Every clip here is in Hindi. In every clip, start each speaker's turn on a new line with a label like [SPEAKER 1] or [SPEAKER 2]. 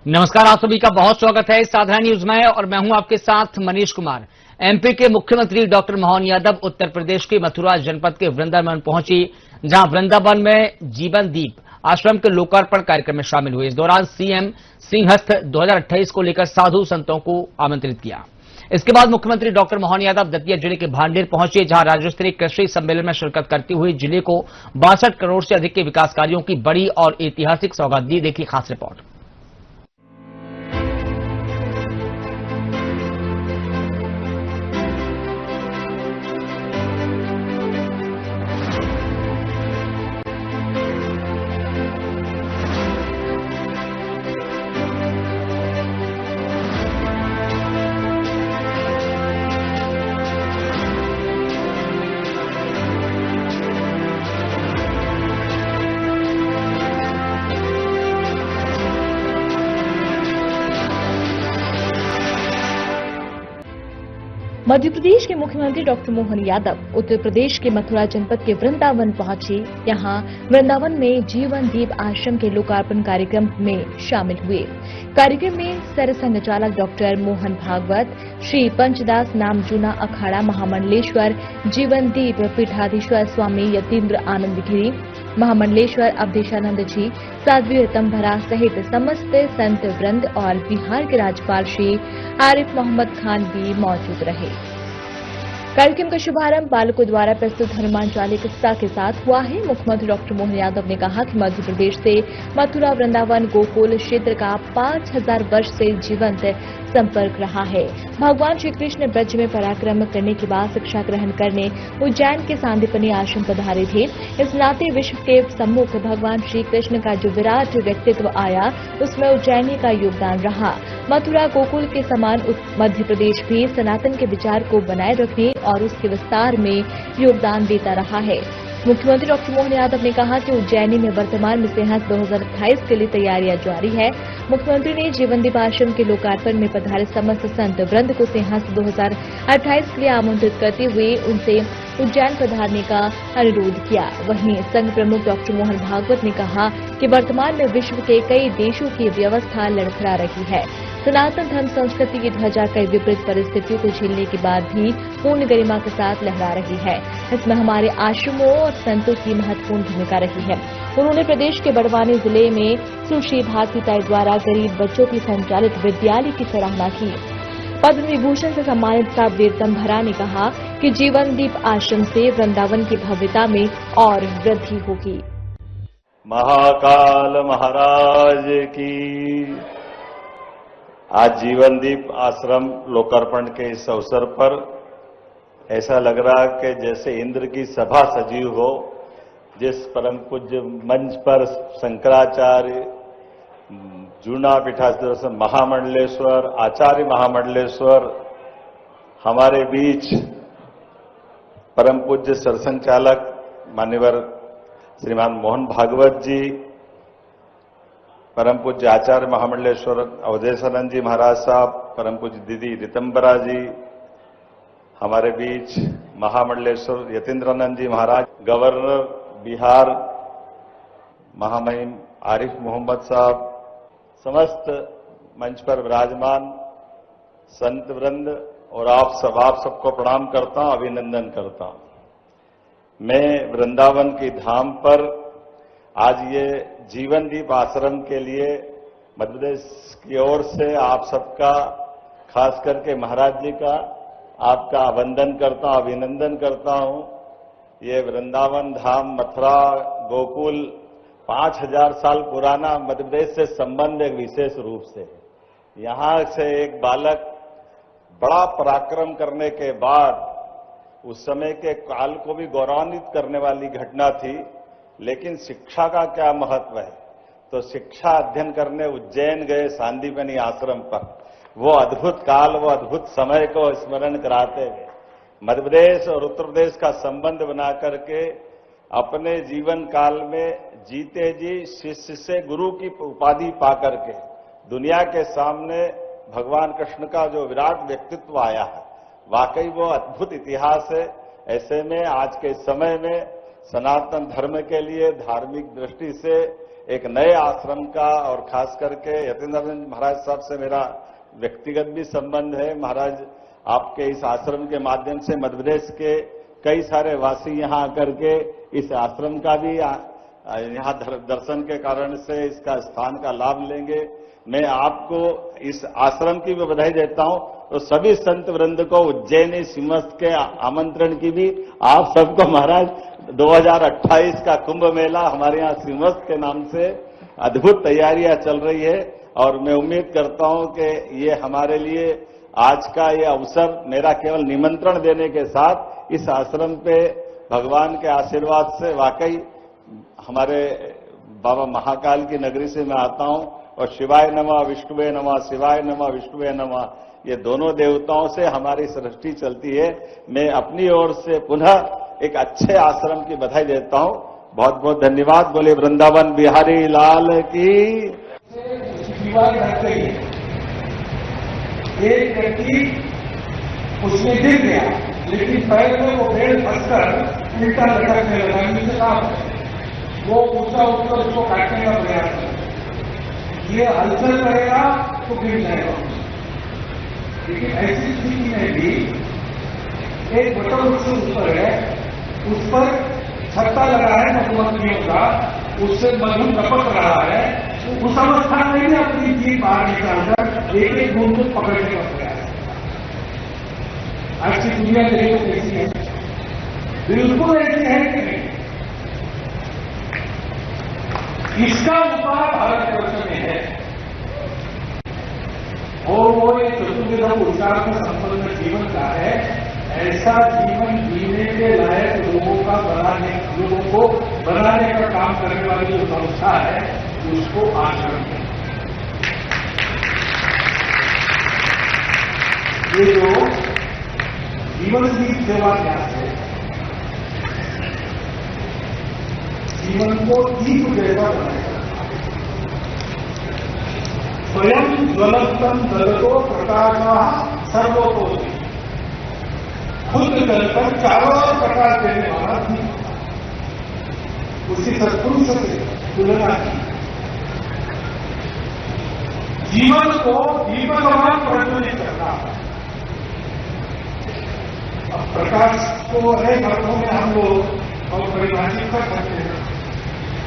[SPEAKER 1] नमस्कार, आप सभी का बहुत स्वागत है साधना न्यूज में और मैं हूं आपके साथ मनीष कुमार। एमपी के मुख्यमंत्री डॉक्टर मोहन यादव उत्तर प्रदेश के मथुरा जनपद के वृंदावन पहुंची, जहां वृंदावन में जीवन दीप आश्रम के लोकार्पण कार्यक्रम में शामिल हुए। इस दौरान सीएम सिंहस्थ 2028 को लेकर साधु संतों को आमंत्रित किया। इसके बाद मुख्यमंत्री डॉक्टर मोहन यादव दतिया जिले के भांडेर पहुंचे, जहां राज्य स्तरीय कृषि सम्मेलन में शिरकत करते हुए जिले को 62 करोड़ से अधिक के विकास कार्यों की बड़ी और ऐतिहासिक सौगात दी। देखिए खास रिपोर्ट।
[SPEAKER 2] मध्य प्रदेश के मुख्यमंत्री डॉक्टर मोहन यादव उत्तर प्रदेश के मथुरा जनपद के वृंदावन पहुंचे। यहां वृंदावन में जीवन दीप आश्रम के लोकार्पण कार्यक्रम में शामिल हुए। कार्यक्रम में सरसंघचालक डॉक्टर मोहन भागवत, श्री पंचदास नामजूना अखाड़ा महामंडलेश्वर जीवन दीप पीठाधीश्वर स्वामी यतीन्द्र आनंद गिरी, महामंडलेश्वर अवधेशानंद जी, साध्वी ऋतंभरा सहित समस्त संत वृंद और बिहार के राज्यपाल श्री आरिफ मोहम्मद खान भी मौजूद रहे। कार्यक्रम का शुभारंभ बालकों द्वारा प्रस्तुत हनुमान चालीसा के साथ हुआ है। मुख्यमंत्री डॉक्टर मोहन यादव ने कहा कि मध्य प्रदेश से मथुरा वृंदावन गोकुल क्षेत्र का 5000 वर्ष से जीवंत संपर्क रहा है। भगवान श्री कृष्ण ब्रज में पराक्रम करने के बाद शिक्षा ग्रहण करने उज्जैन के सांदीपनि आश्रम पधारे थे। इस नाते विश्व के सम्मुख भगवान श्री कृष्ण का जो विराट व्यक्तित्व आया, उसमें उज्जैनी का योगदान रहा। मथुरा गोकुल के समान मध्य प्रदेश भी सनातन के विचार को बनाए रखने और उसके विस्तार में योगदान देता रहा है। मुख्यमंत्री डॉक्टर मोहन यादव ने कहा कि उज्जैनी में वर्तमान में सिंहस्थ 2028 के लिए तैयारियां जारी है। मुख्यमंत्री ने जीवन दीप आश्रम के लोकार्पण में पधारे समस्त संत वृंद को सिंहस्थ 2028 के लिए आमंत्रित करते हुए उनसे उज्जैन पधारने का अनुरोध किया। वहीं संघ प्रमुख डॉक्टर मोहन भागवत ने कहा कि वर्तमान में विश्व के कई देशों की व्यवस्था लड़खड़ा रही है। सनातन धर्म संस्कृति की ध्वजा कई विपरीत परिस्थितियों को झेलने के बाद भी पूर्ण गरिमा के साथ लहरा रही है। इसमें हमारे आश्रमों और संतों की महत्वपूर्ण भूमिका रही है। उन्होंने प्रदेश के बड़वानी जिले में सुश्री भारतीताई द्वारा गरीब बच्चों की संचालित विद्यालय की सराहना की। पद्म विभूषण से सम्मानित साध्वी ऋतंभरा ने कहा कि जीवन दीप आश्रम से वृंदावन की भव्यता में और वृद्धि होगी।
[SPEAKER 3] महाकाल महाराज की। आज जीवन दीप आश्रम लोकार्पण के इस अवसर पर ऐसा लग रहा कि जैसे इंद्र की सभा सजी हो। जिस परम पूज्य मंच पर शंकराचार्य, जूना पीठाधीश्वर महामंडलेश्वर, आचार्य महामंडलेश्वर, हमारे बीच परम पूज्य सरसंघचालक मान्यवर श्रीमान मोहन भागवत जी, परम पूज्य आचार्य महामंडलेश्वर अवधेशानंद जी महाराज साहब, परम पूज्य दीदी ऋतंभरा जी, हमारे बीच महामंडलेश्वर यतीन्द्रानंद जी महाराज, गवर्नर बिहार महामहिम आरिफ मोहम्मद साहब, समस्त मंच पर विराजमान संत वृंद और आप सबको प्रणाम करता हूं, अभिनंदन करता हूं। मैं वृंदावन की धाम पर आज ये जीवन दीप आश्रम के लिए मध्य प्रदेश की ओर से आप सबका, खास करके महाराज जी का, आपका वंदन करता हूं, अभिनंदन करता हूं। ये वृंदावन धाम, मथुरा गोकुल 5000 साल पुराना मध्य प्रदेश से संबंध एक विशेष रूप से है। यहां से एक बालक बड़ा पराक्रम करने के बाद उस समय के काल को भी गौरवान्वित करने वाली घटना थी। लेकिन शिक्षा का क्या महत्व है, तो शिक्षा अध्ययन करने उज्जैन गए सांदीपनि आश्रम पर। वो अद्भुत काल, वो अद्भुत समय को स्मरण कराते हुए मध्य प्रदेश और उत्तर प्रदेश का संबंध बना करके अपने जीवन काल में जीते जी शिष्य से गुरु की उपाधि पाकर के दुनिया के सामने भगवान कृष्ण का जो विराट व्यक्तित्व आया है, वाकई वो अद्भुत इतिहास है। ऐसे में आज के समय में सनातन धर्म के लिए धार्मिक दृष्टि से एक नए आश्रम का और खास करके यतीन्द्रानंद महाराज साहब से मेरा व्यक्तिगत भी संबंध है। महाराज आपके इस आश्रम के माध्यम से मध्य प्रदेश के कई सारे वासी यहाँ आकर के इस आश्रम का भी यहाँ दर्शन के कारण से इसका स्थान का लाभ लेंगे। मैं आपको इस आश्रम की भी बधाई देता हूं, तो सभी संत वृंद को उज्जैनी सिंहस्थ के आमंत्रण की भी आप सबको महाराज 2028 का कुंभ मेला हमारे यहाँ सिंहस्थ के नाम से अद्भुत तैयारियां चल रही है और मैं उम्मीद करता हूं कि ये हमारे लिए आज का ये अवसर मेरा केवल निमंत्रण देने के साथ इस आश्रम पे भगवान के आशीर्वाद से वाकई हमारे बाबा महाकाल की नगरी से मैं आता हूं और शिवाय नमः विष्णुवे नमः शिवाय नमः विष्णुवे नमः ये दोनों देवताओं से हमारी सृष्टि चलती है। मैं अपनी ओर से पुनः एक अच्छे आश्रम की बधाई देता हूं। बहुत बहुत धन्यवाद। बोले वृंदावन बिहारी लाल की।
[SPEAKER 4] एक व्यक्ति उसमें गिर गया, लेकिन पैर में वो पेड़ फंसकर उल्टा लटकने लगा, नीचे काम वो ऊंचा उठकर उसको काटने का प्रयास किया। ये हलचल करेगा तो गिर जाएगा। लेकिन ऐसी स्थिति में भी एक वटवृक्ष ऊपर है, उस पर छत्ता लगा है मधुमक्खियों का, उससे मधु टपक रहा है। तो उस अवस्था में भी अपनी जीभ बाहर निकालकर एक एक बूंद को पकड़ने का प्रयास। आज की दुनिया देखो कैसी है, बिल्कुल ऐसी है कि नहीं। इसका उपाय भारत वर्ष में है और वो एक चतुर्विध उपचार से संपन्न जीवन का है। ऐसा जीवन जीने के लायक लोगों को बनाने का काम करने वाली जो संस्था है उसको आश्रम है। ये जो जीवन की सेवा न्यास है, जीवन को दीप जैसा बनाएगा। स्वयं ज्वलंतम जगतो प्रकाश सर्वोपरि, खुद जलकर चारों ओर प्रकाश देने वाला दीप, उसी सत्पुरुष से तुलना की। जीवन को दीपकमान प्रज्वलित करना। अब प्रकाश को अनेक अर्थों में हम लोग और परिभाषित कर सकते हैं।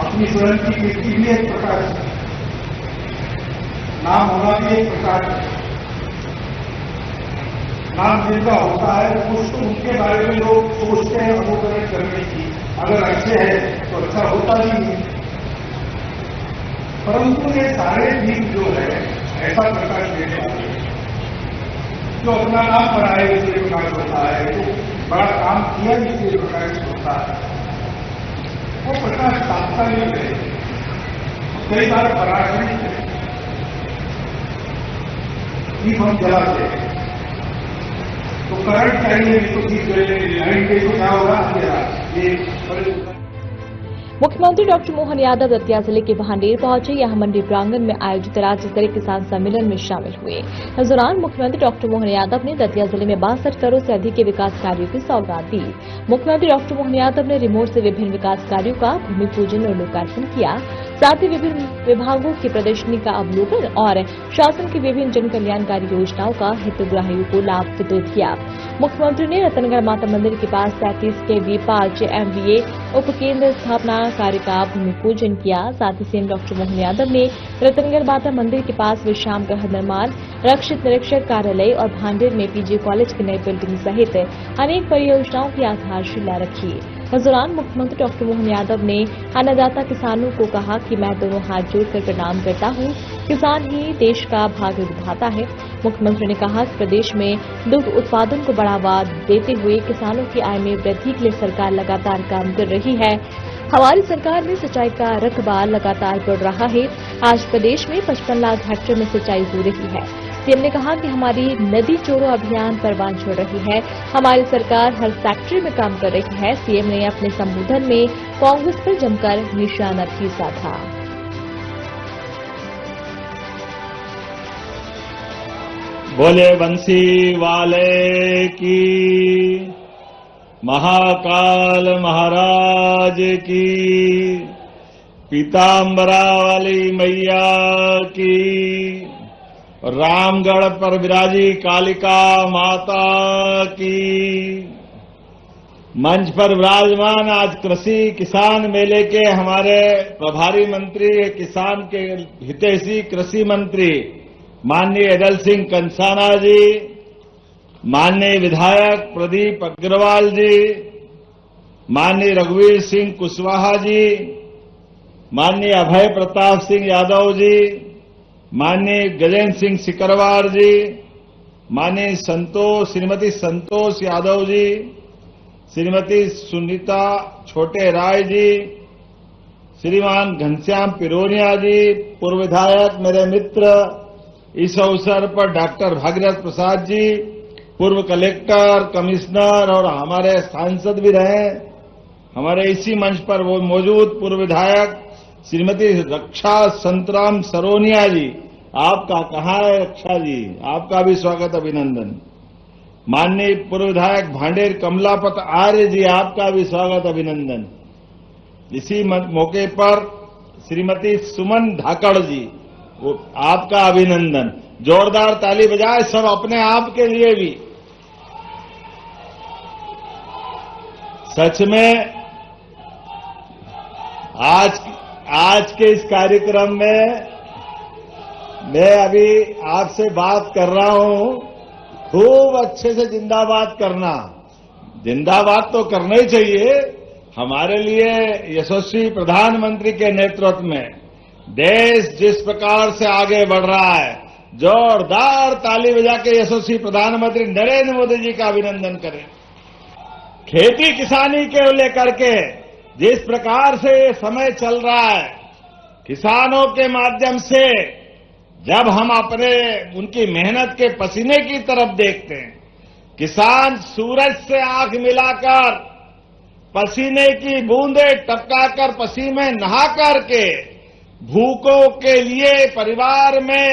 [SPEAKER 4] अपनी स्वयं की कीर्ति भी एक प्रकार है, नाम होना भी एक प्रकार है। नाम जिनका होता है कुछ तो उनके बारे में लोग सोचते हैं अनुकरण करने की, अगर अच्छे हैं तो अच्छा होता ही है। परंतु ये सारे दीप जो है ऐसा प्रकाश देने वाले, जो अपना नाम बनाए इसलिए प्रकाश होता है, जो बड़ा काम किया इसलिए प्रकाश होता है, वो प्रकाश तात्कालिक है, कई बार पराश्रित है। दीप हम जलाते हैं तो करंट चाहिए, तो दीप जलेंगे, लाइन के तो क्या होगा अंधेरा। ये
[SPEAKER 2] मुख्यमंत्री डॉक्टर मोहन यादव दतिया जिले के भांडेर पहुंचे। यहां मंडी प्रांगण में आयोजित राज्य स्तरीय किसान सम्मेलन में शामिल हुए। इस दौरान मुख्यमंत्री डॉक्टर मोहन यादव ने दतिया जिले में 62 करोड़ से अधिक के विकास कार्यों की सौगात दी। मुख्यमंत्री डॉक्टर मोहन यादव ने रिमोट से विभिन्न विकास कार्यों का भूमि पूजन और लोकार्पण किया। साथ ही विभिन्न विभागों की प्रदर्शनी का अवलोकन और शासन की विभिन्न जन कल्याणकारी योजनाओं का हितग्राहियों को लाभ वितरित किया। मुख्यमंत्री ने रतनगढ़ माता मंदिर के पास 33 kV 5 MVA उपकेंद्र स्थापना कार्य का भूमि पूजन किया। साथ ही सीएम डॉक्टर मोहन यादव ने रतनगढ़ माता मंदिर के पास विश्राम गृह निर्माण, रक्षित निरीक्षक कार्यालय और भांडेर में पीजी कॉलेज की नई बिल्डिंग सहित अनेक परियोजनाओं की आधारशिला रखी। इस दौरान मुख्यमंत्री डॉक्टर मोहन यादव ने अन्नदाता किसानों को कहा कि मैं दोनों हाथ जोड़कर प्रणाम करता हूं, किसान ही देश का भाग्य विधाता है। मुख्यमंत्री ने कहा कि प्रदेश में दुग्ध उत्पादन को बढ़ावा देते हुए किसानों की आय में वृद्धि के लिए सरकार लगातार काम कर रही है। हमारी सरकार में सिंचाई का रकबा लगातार बढ़ रहा है। आज प्रदेश में 55 लाख हेक्टेयर में सिंचाई हो रही है। सीएम ने कहा कि हमारी नदी जोड़ो अभियान परवान चढ़ रही है। हमारी सरकार हर सेक्टर में काम कर रही है। सीएम ने अपने संबोधन में कांग्रेस पर जमकर निशाना भी साधा।
[SPEAKER 3] बोले बंसी वाले की, महाकाल महाराज की। पीतांबरा वाली मैया की, रामगढ़ पर विराजी कालिका माता की। मंच पर विराजमान आज कृषि किसान मेले के हमारे प्रभारी मंत्री, किसान के हितैषी कृषि मंत्री माननीय अदल सिंह कंसाना जी, माननीय विधायक प्रदीप अग्रवाल जी, माननीय रघुवीर सिंह कुशवाहा जी, माननीय अभय प्रताप सिंह यादव जी, माननीय गजेंद्र सिंह सिकरवार जी, माननीय श्रीमती संतोष यादव जी, श्रीमती सुनीता छोटे राय जी, श्रीमान घनश्याम पिरोनिया जी, पूर्व विधायक मेरे मित्र, इस अवसर पर डॉक्टर भागीरथ प्रसाद जी, पूर्व कलेक्टर, कमिश्नर और हमारे सांसद भी रहे। हमारे इसी मंच पर वो मौजूद पूर्व विधायक श्रीमती रक्षा संतराम सरोनिया जी, आपका कहाँ है रक्षा जी, आपका भी स्वागत अभिनंदन। माननीय पूर्व विधायक भांडेर कमलापत आर्य जी, आपका भी स्वागत अभिनंदन। इसी मौके पर श्रीमती सुमन धाकड़ जी, वो आपका अभिनंदन। जोरदार ताली बजाए सब अपने आप के लिए भी। सच में आज के इस कार्यक्रम में मैं अभी आपसे बात कर रहा हूं, खूब अच्छे से जिंदाबाद करना। जिंदाबाद तो करना ही चाहिए। हमारे लिए यशस्वी प्रधानमंत्री के नेतृत्व में देश जिस प्रकार से आगे बढ़ रहा है, जोरदार ताली बजा के यशस्वी प्रधानमंत्री नरेंद्र मोदी जी का अभिनंदन करें। खेती किसानी के लेकर के जिस प्रकार से ये समय चल रहा है, किसानों के माध्यम से जब हम उनकी मेहनत के पसीने की तरफ देखते हैं, किसान सूरज से आंख मिलाकर पसीने की बूंदें टपकाकर पसीने में नहा करके भूखों के लिए परिवार में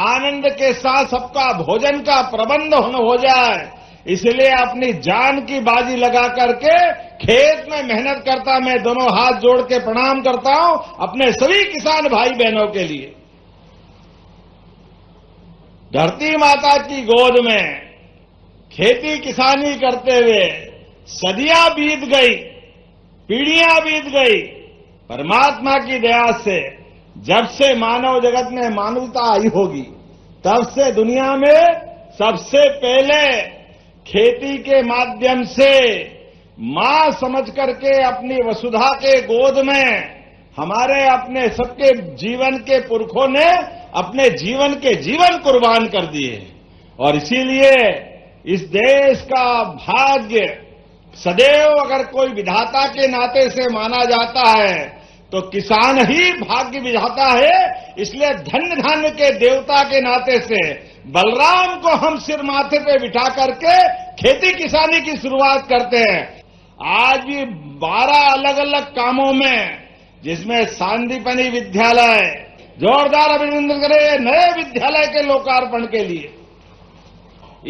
[SPEAKER 3] आनंद के साथ सबका भोजन का प्रबंध हो जाए, इसलिए अपनी जान की बाजी लगा करके खेत में मेहनत करता। मैं दोनों हाथ जोड़ के प्रणाम करता हूं अपने सभी किसान भाई बहनों के लिए। धरती माता की गोद में खेती किसानी करते हुए सदियां बीत गई, पीढ़ियां बीत गई। परमात्मा की दया से जब से मानव जगत में मानवता आई होगी, तब से दुनिया में सबसे पहले खेती के माध्यम से मां समझ करके अपनी वसुधा के गोद में हमारे अपने सबके जीवन के पुरखों ने अपने जीवन के जीवन कुर्बान कर दिए। और इसीलिए इस देश का भाग्य सदैव अगर कोई विधाता के नाते से माना जाता है तो किसान ही भाग्य विधाता है। इसलिए धन्य धान्य के देवता के नाते से बलराम को हम सिर माथे पे बिठा करके खेती किसानी की शुरुआत करते हैं। आज भी 12 अलग अलग कामों में, जिसमें सांदीपनी विद्यालय, जोरदार अभिनंदन करें नए विद्यालय के लोकार्पण के लिए।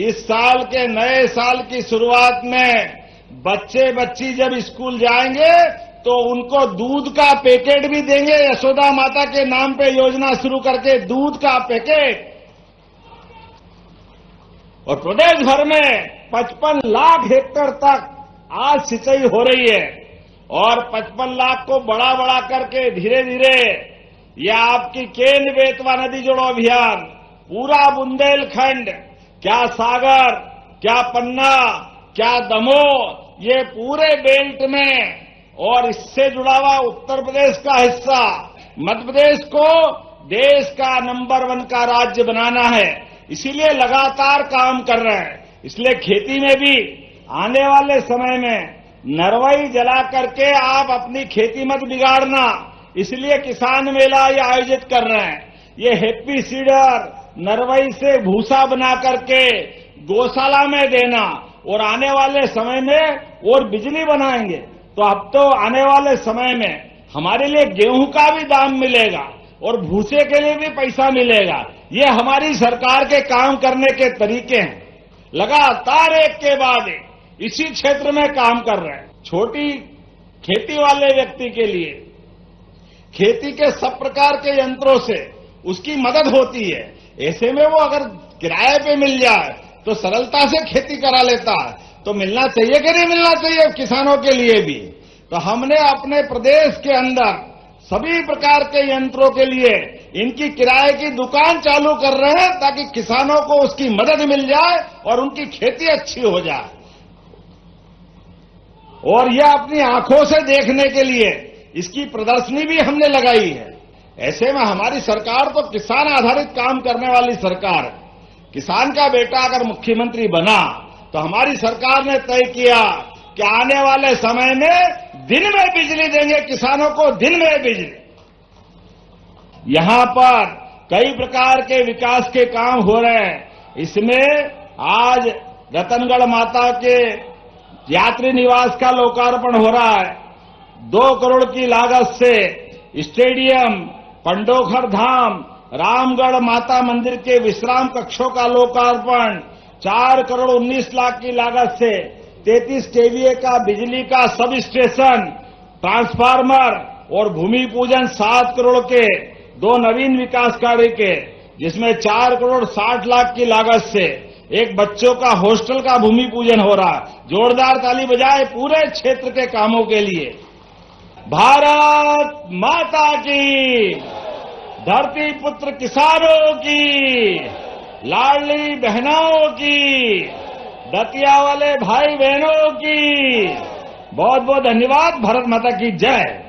[SPEAKER 3] इस साल के नए साल की शुरुआत में बच्चे बच्ची जब स्कूल जाएंगे तो उनको दूध का पैकेट भी देंगे। यशोदा माता के नाम पे योजना शुरू करके दूध का पैकेट। और प्रदेश भर में 55 लाख हेक्टेयर तक आज सिंचाई हो रही है। और 55 लाख को बढ़ा करके धीरे धीरे यह आपकी केन बेतवा नदी जोड़ो अभियान, पूरा बुंदेलखंड, क्या सागर, क्या पन्ना, क्या दमोह, ये पूरे बेल्ट में और इससे जुड़ा हुआ उत्तर प्रदेश का हिस्सा, मध्य प्रदेश को देश का नंबर 1 का राज्य बनाना है। इसीलिए लगातार काम कर रहे हैं। इसलिए खेती में भी आने वाले समय में नरवाई जला करके आप अपनी खेती मत बिगाड़ना। इसलिए किसान मेला ये आयोजित कर रहे हैं। ये हैप्पी सीडर नरवाई से भूसा बना करके गौशाला में देना और आने वाले समय में और बिजली बनाएंगे तो अब तो आने वाले समय में हमारे लिए गेहूं का भी दाम मिलेगा और भूसे के लिए भी पैसा मिलेगा। ये हमारी सरकार के काम करने के तरीके हैं। लगातार एक के बाद एक इसी क्षेत्र में काम कर रहे हैं। छोटी खेती वाले व्यक्ति के लिए खेती के सब प्रकार के यंत्रों से उसकी मदद होती है। ऐसे में वो अगर किराए पे मिल जाए तो सरलता से खेती करा लेता है। तो मिलना चाहिए कि नहीं मिलना चाहिए किसानों के लिए भी। तो हमने अपने प्रदेश के अंदर सभी प्रकार के यंत्रों के लिए इनकी किराए की दुकान चालू कर रहे हैं ताकि किसानों को उसकी मदद मिल जाए और उनकी खेती अच्छी हो जाए। और यह अपनी आंखों से देखने के लिए इसकी प्रदर्शनी भी हमने लगाई है। ऐसे में हमारी सरकार तो किसान आधारित काम करने वाली सरकार है। किसान का बेटा अगर मुख्यमंत्री बना तो हमारी सरकार ने तय किया कि आने वाले समय में दिन में बिजली देंगे किसानों को, दिन में बिजली। यहां पर कई प्रकार के विकास के काम हो रहे हैं। इसमें आज रतनगढ़ माता के यात्री निवास का लोकार्पण हो रहा है। 2 करोड़ की लागत से स्टेडियम, पंडोखर धाम, रामगढ़ माता मंदिर के विश्राम कक्षों का लोकार्पण, 4 करोड़ 19 लाख की लागत से 33 केवीए का बिजली का सब स्टेशन, ट्रांसफार्मर और भूमि पूजन 7 करोड़ के 2 नवीन विकास कार्य के, जिसमें 4 करोड़ 60 लाख की लागत से एक बच्चों का हॉस्टल का भूमि पूजन हो रहा है। जोरदार ताली बजाए पूरे क्षेत्र के कामों के लिए। भारत माता की, धरती पुत्र किसानों की, लाडली बहनों की, दतिया वाले भाई बहनों की बहुत बहुत धन्यवाद। भारत माता की जय।